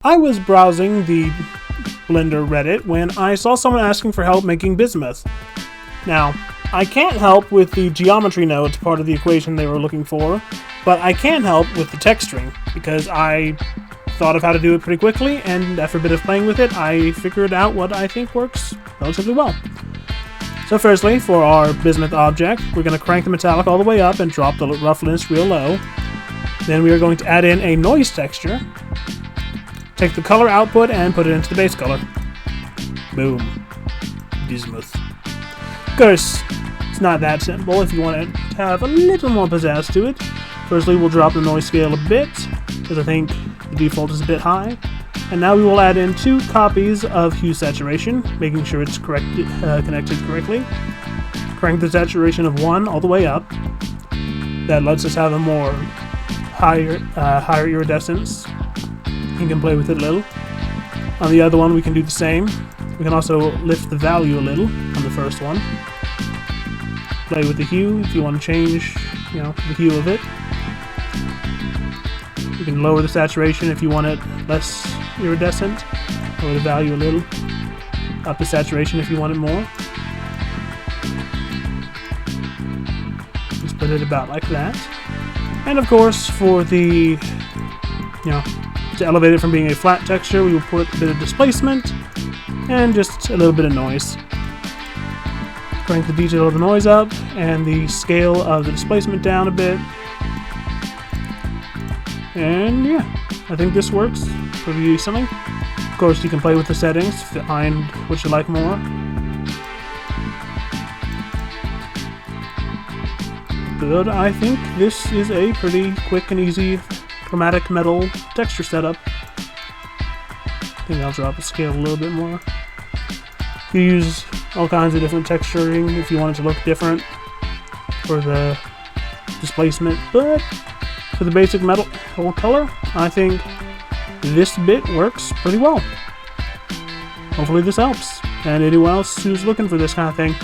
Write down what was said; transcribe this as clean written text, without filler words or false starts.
I was browsing the Blender Reddit when I saw someone asking for help making bismuth. Now, I can't help with the geometry nodes part of the equation they were looking for, but I can help with the texturing, because I thought of how to do it pretty quickly, and after a bit of playing with it, I figured out what I think works relatively well. So firstly, for our bismuth object, we're going to crank the metallic all the way up and drop the roughness real low. Then we are going to add in a noise texture, take the color output and put it into the base color. Boom. Bismuth. Of course, it's not that simple if you want it to have a little more pizzazz to it. Firstly, we'll drop the noise scale a bit, because I think the default is a bit high. And now we will add in 2 copies of hue saturation, making sure it's connected correctly. Crank the saturation of 1 all the way up. That lets us have a more higher iridescence. You can play with it a little. On the other one, we can do the same. We can also lift the value a little on the first one. Play with the hue if you want to change, the hue of it. You can lower the saturation if you want it less iridescent. Lower the value a little. Up the saturation if you want it more. Just put it about like that. And of course, for the, to elevate it from being a flat texture, we will put a bit of displacement and just a little bit of noise. Crank the detail of the noise up and the scale of the displacement down a bit. And yeah, I think this works pretty decently. Of course, you can play with the settings, find what you like more. But I think this is a pretty quick and easy chromatic metal texture setup. I think I'll drop the scale a little bit more. You use all kinds of different texturing if you want it to look different for the displacement, but for the basic metal color, I think this bit works pretty well. Hopefully this helps, and anyone else who's looking for this kind of thing.